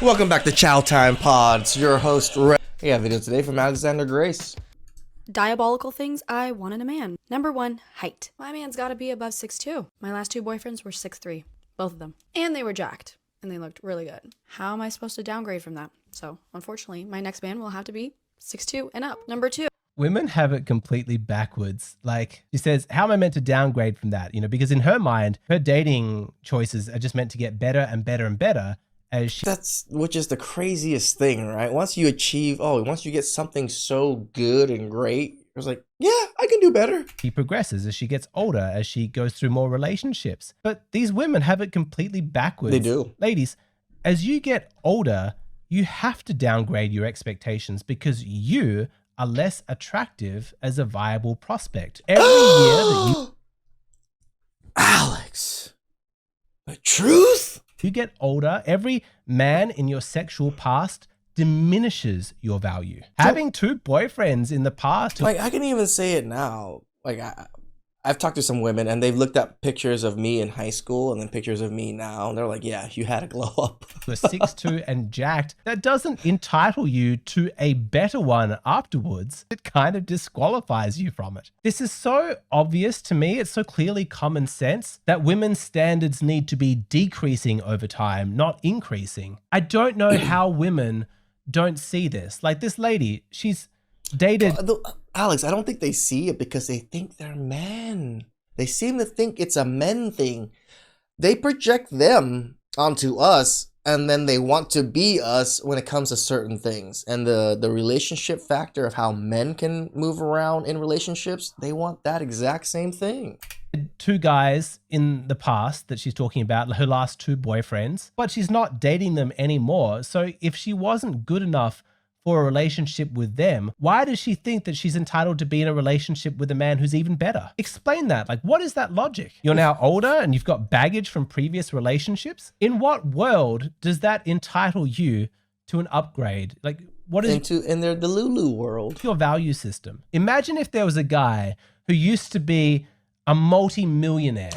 Welcome back to Chow Time Pods. Your host, Ray. We got a video today from Alexander Grace. Diabolical things I want in a man. Number 1, height. My man's gotta be above 6'2". My last 2 boyfriends were 6'3", both of them. And they were jacked, and they looked really good. How am I supposed to downgrade from that? So, unfortunately, my next man will have to be 6'2" and up. Number 2. Women have it completely backwards. Like, she says, how am I meant to downgrade from that? Because in her mind, her dating choices are just meant to get better and better and better as she... Which is the craziest thing, right? Once you get something so good and great, it's like, yeah, I can do better. She progresses as she gets older, as she goes through more relationships. But these women have it completely backwards. They do. Ladies, as you get older, you have to downgrade your expectations because you are less attractive as a viable prospect. Every year that you... Alex, the truth? You get older, every man in your sexual past diminishes your value. Having 2 boyfriends in the past... Like, I can even say it now. Like, I've talked to some women and they've looked at pictures of me in high school and then pictures of me now. And they're like, yeah, you had to glow up. You're 6'2" and jacked. That doesn't entitle you to a better one afterwards. It kind of disqualifies you from it. This is so obvious to me. It's so clearly common sense that women's standards need to be decreasing over time, not increasing. I don't know how women don't see this. Like this lady, she's dated... Alex, I don't think they see it because they think they're men. They seem to think it's a men thing. They project them onto us and then they want to be us when it comes to certain things. And the relationship factor of how men can move around in relationships, they want that exact same thing. 2 guys in the past that she's talking about, her last 2 boyfriends, but she's not dating them anymore. So if she wasn't good enough for a relationship with them, why does she think that she's entitled to be in a relationship with a man who's even better? Explain that. Like, what is that logic? You're now older and you've got baggage from previous relationships. In what world does that entitle you to an upgrade? Like, what is in their delulu world? Your value system. Imagine if there was a guy who used to be a multi-millionaire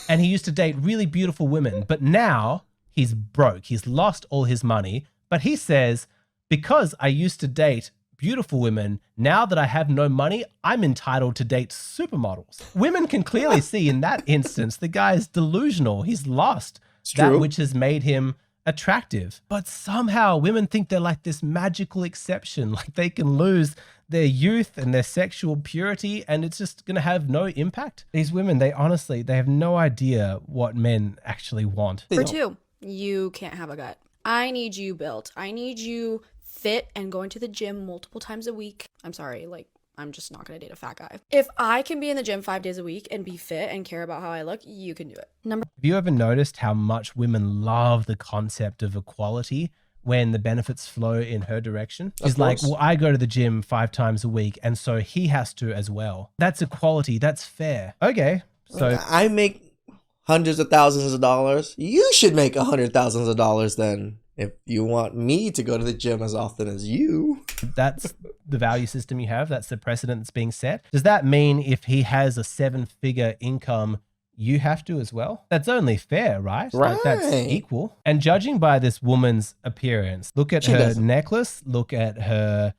and he used to date really beautiful women, but now he's broke. He's lost all his money, but he says, because I used to date beautiful women, now that I have no money, I'm entitled to date supermodels. Women can clearly see in that instance, the guy is delusional. He's lost that which has made him attractive. But somehow women think they're like this magical exception, like they can lose their youth and their sexual purity and it's just going to have no impact. These women, they have no idea what men actually want. Number 2, you can't have a gut. I need you built. I need you fit and going to the gym multiple times a week. I'm sorry, like, I'm just not going to date a fat guy. If I can be in the gym 5 days a week and be fit and care about how I look, you can do it. Have you ever noticed how much women love the concept of equality when the benefits flow in her direction? She's like, well, I go to the gym 5 times a week and so he has to as well. That's equality. That's fair. Okay. So I make hundreds of thousands of dollars. You should make $100,000 then. If you want me to go to the gym as often as you. That's the value system you have. That's the precedent that's being set. Does that mean if he has a 7-figure income, you have to as well? That's only fair, right? Right. Like that's equal. And judging by this woman's appearance, look at her necklace, look at her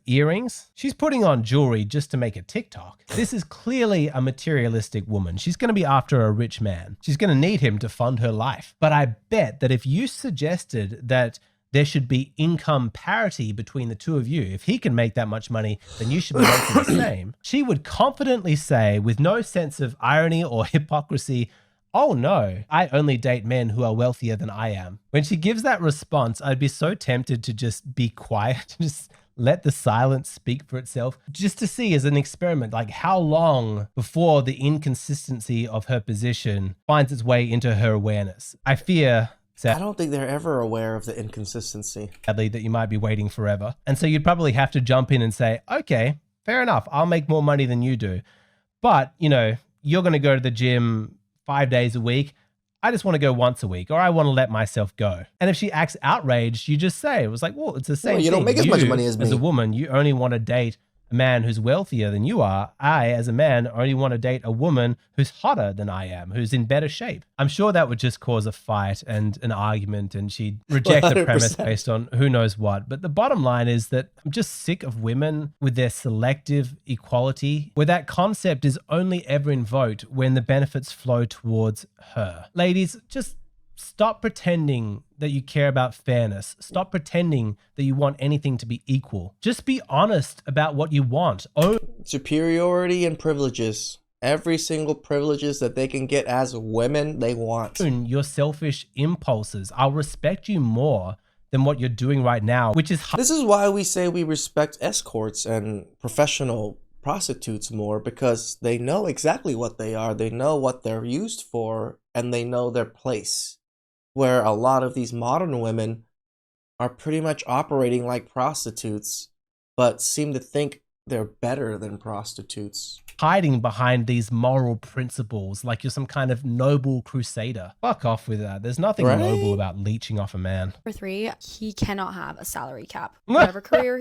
earrings. She's putting on jewelry just to make a TikTok. This is clearly a materialistic woman. She's going to be after a rich man. She's going to need him to fund her life. But I bet that if you suggested that there should be income parity between the 2 of you, if he can make that much money, then you should be making the same. She would confidently say, with no sense of irony or hypocrisy, oh no, I only date men who are wealthier than I am. When she gives that response, I'd be so tempted to just be quiet, just let the silence speak for itself, just to see as an experiment, like how long before the inconsistency of her position finds its way into her awareness. I fear, I don't think they're ever aware of the inconsistency. Sadly, that you might be waiting forever. And so you'd probably have to jump in and say, okay, fair enough. I'll make more money than you do. But, you're going to go to the gym 5 days a week. I just want to go once a week, or I want to let myself go. And if she acts outraged, you just say, it was like, well, it's the same thing. You don't make as much money as me. As a woman, you only want to date a man who's wealthier than you are. I, as a man, only want to date a woman who's hotter than I am, who's in better shape. I'm sure that would just cause a fight and an argument, and she'd reject the premise 100%. based on who knows what. But the bottom line is that I'm just sick of women with their selective equality, where that concept is only ever invoked when the benefits flow towards her. Ladies, just stop pretending that you care about fairness. Stop pretending that you want anything to be equal. Just be honest about what you want. Superiority and privileges. Every single privileges that they can get as women, they want. Own your selfish impulses. I'll respect you more than what you're doing right now, which is... This is why we say we respect escorts and professional prostitutes more, because they know exactly what they are. They know what they're used for, and they know their place. Where a lot of these modern women are pretty much operating like prostitutes, but seem to think they're better than prostitutes. Hiding behind these moral principles like you're some kind of noble crusader. Fuck off with that. There's nothing noble about leeching off a man. Number 3, he cannot have a salary cap. Whatever career.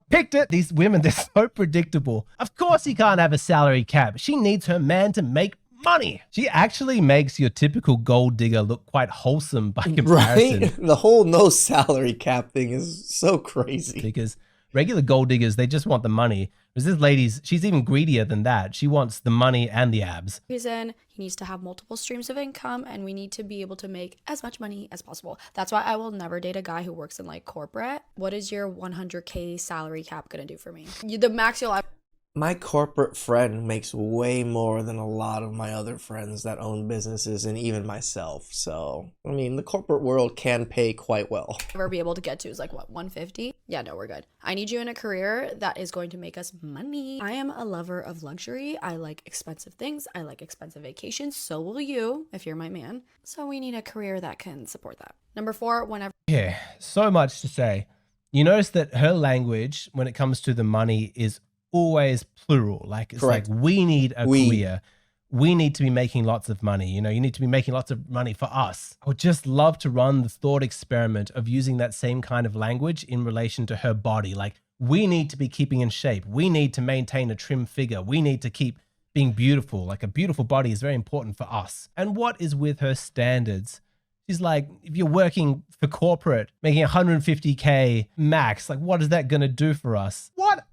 Picked it. These women, they're so predictable. Of course he can't have a salary cap. She needs her man to make money. She actually makes your typical gold digger look quite wholesome by comparison. Right? The whole no salary cap thing is so crazy. Because regular gold diggers, they just want the money. Whereas this lady's, she's even greedier than that. She wants the money and the abs. Reason he needs to have multiple streams of income, and we need to be able to make as much money as possible. That's why I will never date a guy who works in like corporate. What is your 100K salary cap gonna do for me? The max you'll My corporate friend makes way more than a lot of my other friends that own businesses, and even myself. So, I mean, the corporate world can pay quite well. ever be able to get to is like, what, 150? Yeah, no, we're good. I need you in a career that is going to make us money. I am a lover of luxury. I like expensive things. I like expensive vacations. So will you, if you're my man. So we need a career that can support that. Number 4, whenever... Yeah, so much to say. You notice that her language, when it comes to the money, is always plural. Like, it's Correct. like, we need a career. We need to be making lots of money. You know, you need to be making lots of money for us. I would just love to run the thought experiment of using that same kind of language in relation to her body. Like, we need to be keeping in shape. We need to maintain a trim figure. We need to keep being beautiful. Like, a beautiful body is very important for us. And what is with her standards? She's like, if you're working for corporate, making 150K max, like, what is that going to do for us? What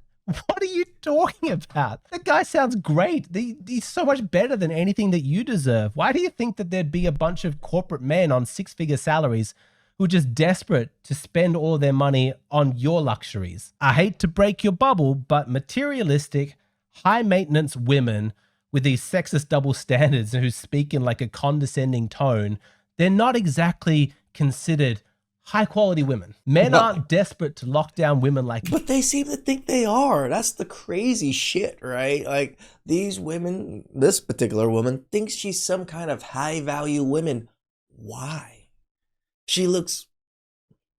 are you talking about? That guy sounds great. He's so much better than anything that you deserve. Why do you think that there'd be a bunch of corporate men on 6-figure salaries who are just desperate to spend all their money on your luxuries? I hate to break your bubble, but materialistic, high-maintenance women with these sexist double standards who speak in like a condescending tone, they're not exactly considered high-quality women. Men aren't desperate to lock down women like... But they seem to think they are. That's the crazy shit, right? Like, these women, this particular woman, thinks she's some kind of high-value woman. Why? She looks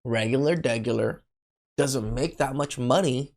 regular, doesn't make that much money,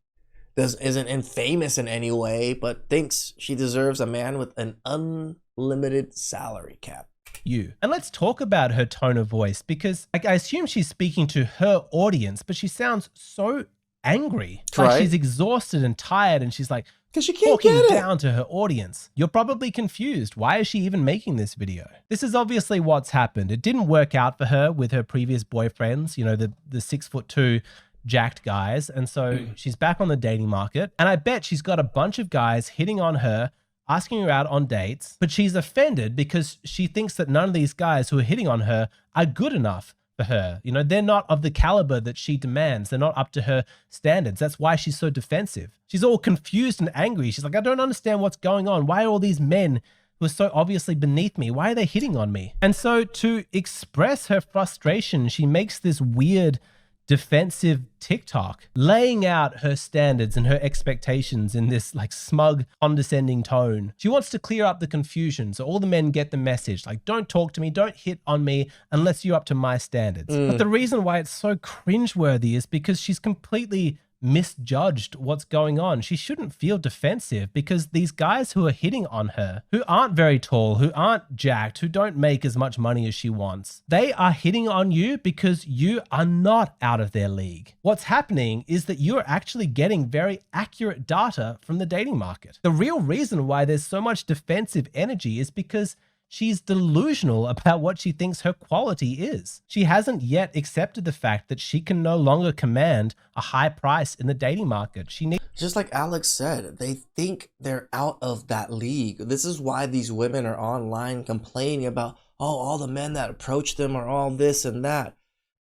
isn't infamous in any way, but thinks she deserves a man with an unlimited salary cap. You. And let's talk about her tone of voice, because like, I assume she's speaking to her audience, but she sounds so angry. Like she's exhausted and tired, and she's like, because she can't talking get it down to her audience. You're probably confused. Why is she even making this video? This is obviously what's happened. It didn't work out for her with her previous boyfriends, you know, the 6'2" jacked guys. And so she's back on the dating market. And I bet she's got a bunch of guys hitting on her, asking her out on dates, but she's offended because she thinks that none of these guys who are hitting on her are good enough for her. You know, they're not of the caliber that she demands. They're not up to her standards. That's why she's so defensive. She's all confused and angry. She's like, I don't understand what's going on. Why are all these men who are so obviously beneath me, why are they hitting on me? And so to express her frustration, she makes this weird defensive TikTok, laying out her standards and her expectations in this like smug, condescending tone. She wants to clear up the confusion so all the men get the message, like, don't talk to me, don't hit on me unless you're up to my standards. But the reason why it's so cringeworthy is because she's completely misjudged what's going on. She shouldn't feel defensive because these guys who are hitting on her, who aren't very tall, who aren't jacked, who don't make as much money as she wants, they are hitting on you because you are not out of their league. What's happening is that you're actually getting very accurate data from the dating market. The real reason why there's so much defensive energy is because she's delusional about what she thinks her quality is. She hasn't yet accepted the fact that she can no longer command a high price in the dating market. She needs, just like Alex said, they think they're out of that league. This is why these women are online complaining about, oh, all the men that approach them are all this and that.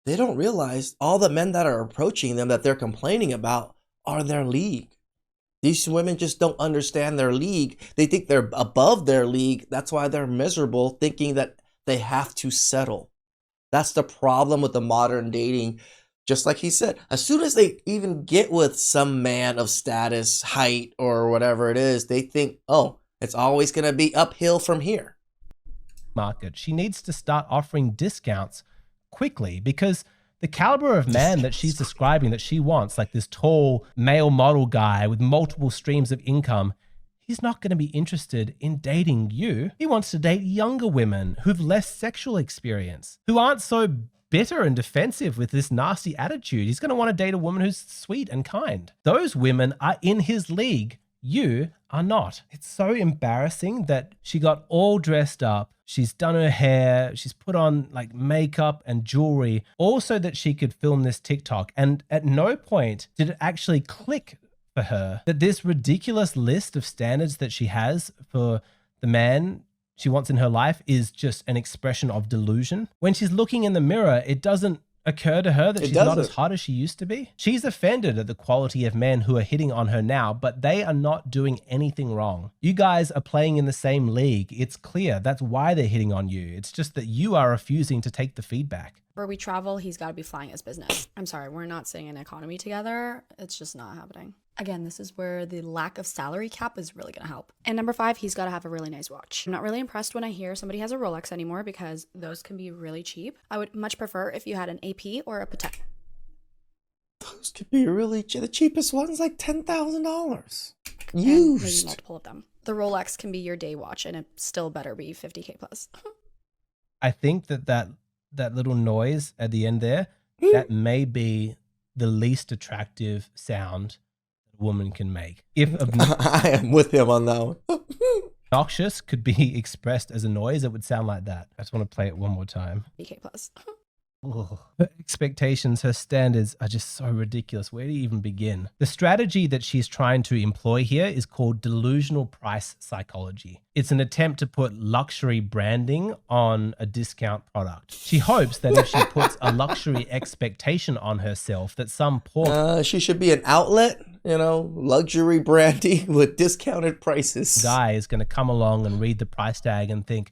They don't realize all the men that are approaching them that they're complaining about are their league. These women just don't understand their league. They think they're above their league. That's why they're miserable, thinking that they have to settle. That's the problem with the modern dating. Just like he said, as soon as they even get with some man of status, height, or whatever it is, they think, oh, it's always going to be uphill from here. Market. She needs to start offering discounts quickly because the caliber of man that she's describing that she wants, like this tall male model guy with multiple streams of income, he's not going to be interested in dating you. He wants to date younger women who've less sexual experience, who aren't so bitter and defensive with this nasty attitude. He's going to want to date a woman who's sweet and kind. Those women are in his league. You are not. It's so embarrassing that she got all dressed up. She's done her hair. She's put on like makeup and jewelry, all so that she could film this TikTok. And at no point did it actually click for her that this ridiculous list of standards that she has for the man she wants in her life is just an expression of delusion. When she's looking in the mirror, it doesn't occur to her that she's not as hot as she used to be. She's offended at the quality of men who are hitting on her now, but they are not doing anything wrong. You guys are playing in the same league. It's clear. That's why they're hitting on you. It's just that you are refusing to take the feedback. Where we travel, he's got to be flying his business. I'm sorry, we're not staying in economy together. It's just not happening. Again, this is where the lack of salary cap is really going to help. And number 5, he's got to have a really nice watch. I'm not really impressed when I hear somebody has a Rolex anymore because those can be really cheap. I would much prefer if you had an AP or a Patek. Those could be really cheap. The cheapest one's like $10,000. Maybe Used. multiple of them. The Rolex can be your day watch and it still better be 50K plus. I think that little noise at the end there, that may be the least attractive sound a woman can make. If I am with him on that one. obnoxious could be expressed as a noise, it would sound like that. I just want to play it one more time. 50K plus. Her expectations, her standards are just so ridiculous. Where do you even begin? The strategy that she's trying to employ here is called delusional price psychology. It's an attempt to put luxury branding on a discount product. She hopes that if she puts a luxury expectation on herself, that some poor she should be an outlet, luxury branding with discounted prices. guy is going to come along and read the price tag and think,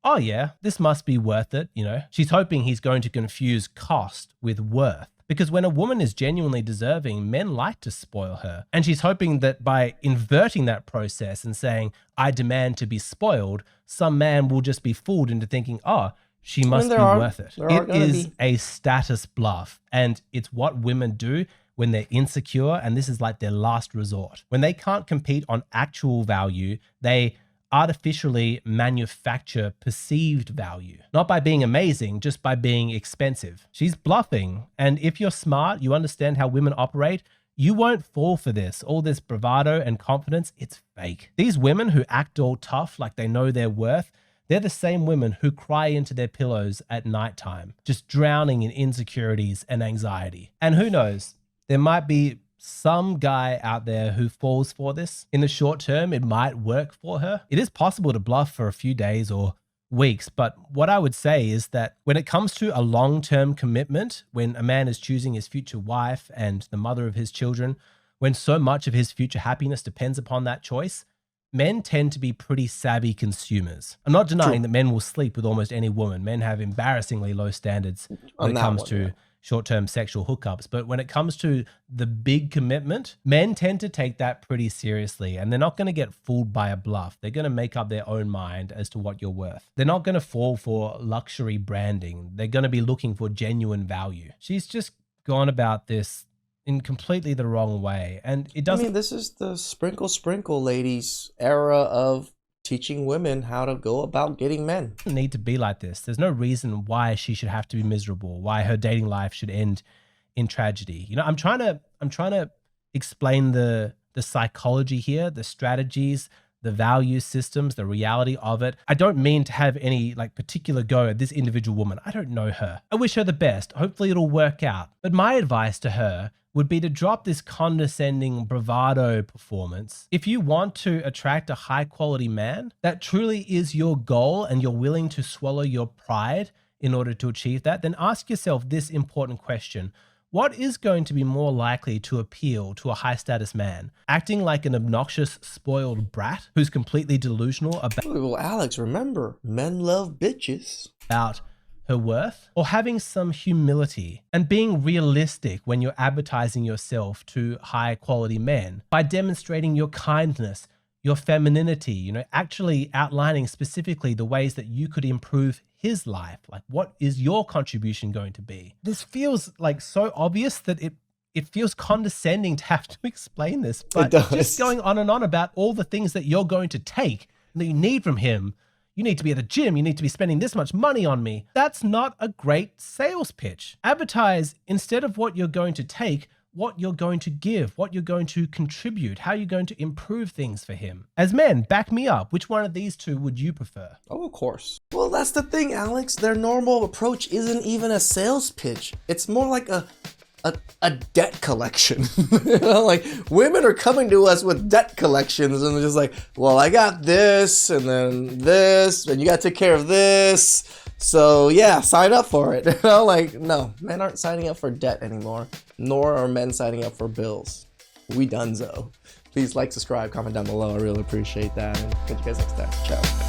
oh yeah, this must be worth it, She's hoping he's going to confuse cost with worth. Because when a woman is genuinely deserving, men like to spoil her. And she's hoping that by inverting that process and saying, I demand to be spoiled, some man will just be fooled into thinking, oh, she must be worth it. It is a status bluff. And it's what women do when they're insecure. And this is like their last resort. When they can't compete on actual value, they artificially manufacture perceived value, not by being amazing, just by being expensive. She's bluffing. And if you're smart, you understand how women operate, you won't fall for this. All this bravado and confidence, it's fake. These women who act all tough like they know their worth, they're the same women who cry into their pillows at nighttime, just drowning in insecurities and anxiety. And who knows, there might be some guy out there who falls for this. In the short term, it might work for her. It is possible to bluff for a few days or weeks, but what I would say is that when it comes to a long-term commitment, when a man is choosing his future wife and the mother of his children, when so much of his future happiness depends upon that choice, men tend to be pretty savvy consumers. I'm not denying that men will sleep with almost any woman. Men have embarrassingly low standards when it comes to short-term sexual hookups. But when it comes to the big commitment, men tend to take that pretty seriously, and they're not going to get fooled by a bluff. They're going to make up their own mind as to what you're worth. They're not going to fall for luxury branding. They're going to be looking for genuine value. She's just gone about this in completely the wrong way. And it I doesn't mean, this is the sprinkle ladies era of teaching women how to go about getting men. need to be like this. There's no reason why she should have to be miserable, why her dating life should end in tragedy. You know, I'm trying to explain the psychology here, the strategies, the value systems, the reality of it. I don't mean to have any like particular go at this individual woman. I don't know her. I wish her the best. Hopefully it'll work out. But my advice to her would be to drop this condescending bravado performance. If you want to attract a high quality man, that truly is your goal and you're willing to swallow your pride in order to achieve that, then ask yourself this important question. What is going to be more likely to appeal to a high status man? Acting like an obnoxious, spoiled brat who's completely delusional Well, Alex, remember, men love bitches. about her worth, or having some humility and being realistic when you're advertising yourself to high quality men by demonstrating your kindness, your femininity, you know, actually outlining specifically the ways that you could improve his life. Like, what is your contribution going to be? This feels like so obvious that it feels condescending to have to explain this, but just going on and on about all the things that you're going to take and that you need from him. You need to be at the gym. You need to be spending this much money on me. That's not a great sales pitch. Advertise instead of what you're going to take, what you're going to give, what you're going to contribute, how you're going to improve things for him. As men, back me up. Which one of these two would you prefer? Oh, of course. Well, that's the thing, Alex. Their normal approach isn't even a sales pitch. It's more like a debt collection. You know, like women are coming to us with debt collections and they're just like, well, I got this and then this and you got to take care of this. So yeah, sign up for it. You know, like, no, men aren't signing up for debt anymore, nor are men signing up for bills. We donezo. Please like, subscribe, comment down below. I really appreciate that. And catch you guys next time. Ciao.